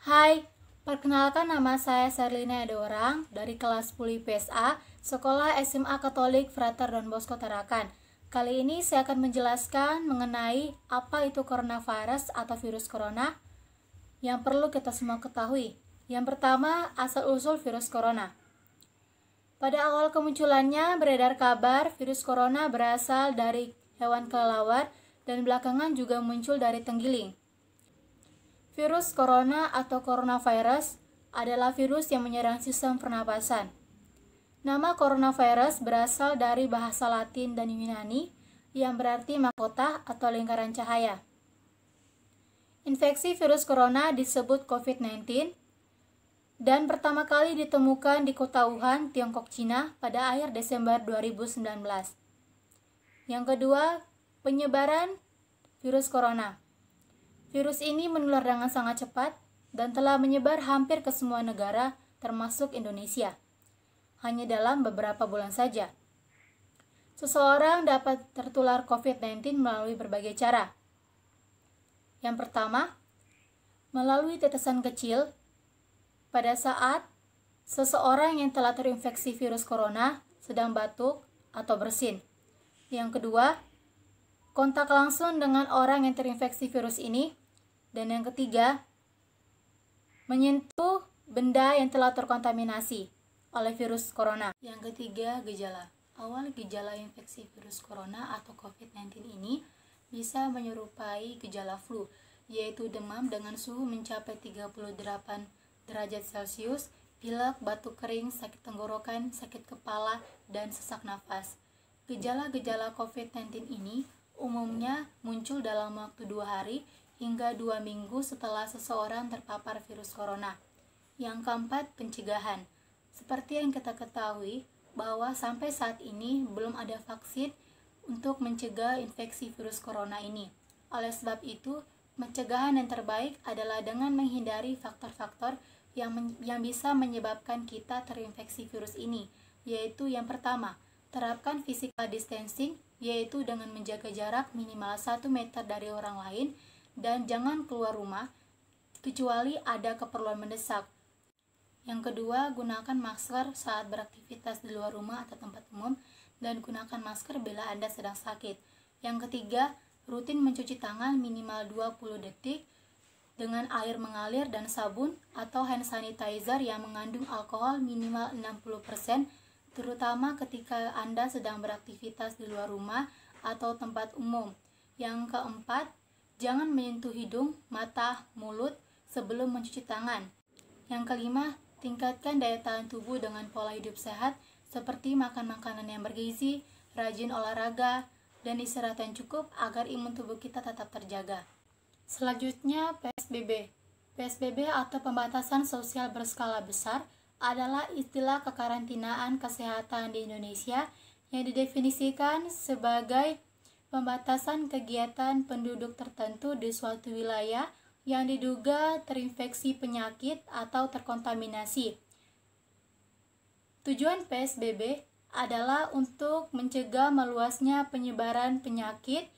Hai, perkenalkan nama saya Serlina Edoorang dari kelas 10 IPSA, Sekolah SMA Katolik Frater Don Bosco Tarakan. Kali ini saya akan menjelaskan mengenai apa itu coronavirus atau virus corona yang perlu kita semua ketahui. Yang pertama, asal-usul virus corona. Pada awal kemunculannya beredar kabar virus corona berasal dari hewan kelelawar dan belakangan juga muncul dari tenggiling. Virus corona atau coronavirus adalah virus yang menyerang sistem pernapasan. Nama coronavirus berasal dari bahasa Latin dan Yunani yang berarti mahkota atau lingkaran cahaya. Infeksi virus corona disebut COVID-19 dan pertama kali ditemukan di kota Wuhan, Tiongkok, Cina pada akhir Desember 2019. Yang kedua, penyebaran virus corona. Virus ini menular dengan sangat cepat dan telah menyebar hampir ke semua negara, termasuk Indonesia, hanya dalam beberapa bulan saja. Seseorang dapat tertular COVID-19 melalui berbagai cara. Yang pertama, melalui tetesan kecil pada saat seseorang yang telah terinfeksi virus corona sedang batuk atau bersin. Yang kedua, kontak langsung dengan orang yang terinfeksi virus ini. Dan yang ketiga, menyentuh benda yang telah terkontaminasi oleh virus corona. Yang ketiga, gejala. Awal gejala infeksi virus corona atau COVID-19 ini bisa menyerupai gejala flu, yaitu demam dengan suhu mencapai 38 derajat Celcius, pilek, batuk kering, sakit tenggorokan, sakit kepala, dan sesak nafas. Gejala-gejala COVID-19 ini umumnya muncul dalam waktu 2 hari hingga 2 minggu setelah seseorang terpapar virus corona. Yang keempat, pencegahan. Seperti yang kita ketahui bahwa sampai saat ini belum ada vaksin untuk mencegah infeksi virus corona ini. Oleh sebab itu, pencegahan yang terbaik adalah dengan menghindari faktor-faktor yang bisa menyebabkan kita terinfeksi virus ini, yaitu yang pertama, terapkan physical distancing, yaitu dengan menjaga jarak minimal 1 meter dari orang lain, dan jangan keluar rumah kecuali ada keperluan mendesak. Yang kedua, gunakan masker saat beraktivitas di luar rumah atau tempat umum dan gunakan masker bila Anda sedang sakit. Yang ketiga, rutin mencuci tangan minimal 20 detik dengan air mengalir dan sabun atau hand sanitizer yang mengandung alkohol minimal 60%, terutama ketika Anda sedang beraktivitas di luar rumah atau tempat umum. Yang keempat, jangan menyentuh hidung, mata, mulut sebelum mencuci tangan. Yang kelima, tingkatkan daya tahan tubuh dengan pola hidup sehat seperti makan makanan yang bergizi, rajin olahraga, dan istirahat yang cukup agar imun tubuh kita tetap terjaga. Selanjutnya, PSBB. PSBB atau pembatasan sosial berskala besar adalah istilah kekarantinaan kesehatan di Indonesia yang didefinisikan sebagai pembatasan kegiatan penduduk tertentu di suatu wilayah yang diduga terinfeksi penyakit atau terkontaminasi. Tujuan PSBB adalah untuk mencegah meluasnya penyebaran penyakit,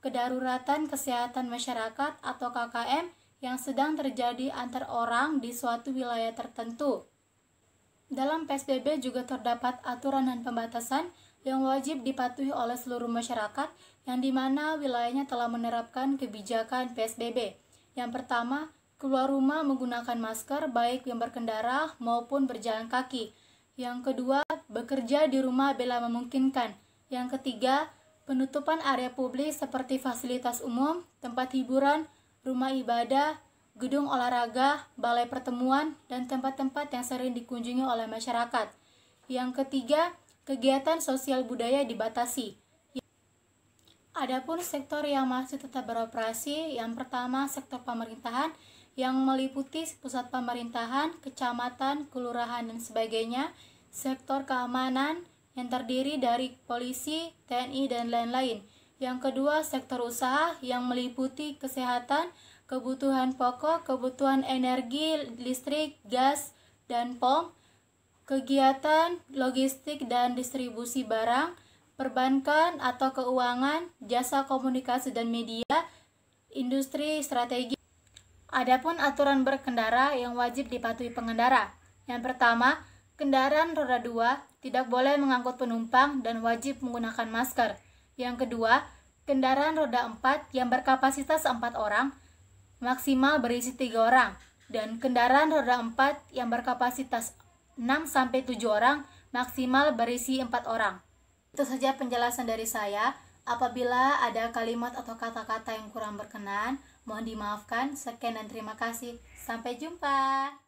kedaruratan kesehatan masyarakat atau KKM yang sedang terjadi antar orang di suatu wilayah tertentu. Dalam PSBB juga terdapat aturan dan pembatasan yang wajib dipatuhi oleh seluruh masyarakat yang dimana wilayahnya telah menerapkan kebijakan PSBB. Yang pertama, keluar rumah menggunakan masker baik yang berkendara maupun berjalan kaki. Yang kedua, bekerja di rumah bila memungkinkan. Yang ketiga, penutupan area publik seperti fasilitas umum, tempat hiburan, rumah ibadah, gedung olahraga, balai pertemuan, dan tempat-tempat yang sering dikunjungi oleh masyarakat. Yang ketiga, kegiatan sosial budaya dibatasi. Adapun sektor yang masih tetap beroperasi, yang pertama sektor pemerintahan yang meliputi pusat pemerintahan, kecamatan, kelurahan, dan sebagainya. Sektor keamanan yang terdiri dari polisi, TNI, dan lain-lain. Yang kedua, sektor usaha yang meliputi kesehatan, kebutuhan pokok, kebutuhan energi, listrik, gas, dan POM, kegiatan logistik dan distribusi barang, perbankan atau keuangan, jasa komunikasi dan media, industri strategi. Adapun aturan berkendara yang wajib dipatuhi pengendara. Yang pertama, kendaraan roda 2 tidak boleh mengangkut penumpang dan wajib menggunakan masker. Yang kedua, kendaraan roda 4 yang berkapasitas 4 orang maksimal berisi 3 orang. Dan kendaraan roda 4 yang berkapasitas 6-7 orang maksimal berisi 4 orang. Itu saja penjelasan dari saya. Apabila ada kalimat atau kata-kata yang kurang berkenan, mohon dimaafkan. Sekian dan terima kasih. Sampai jumpa.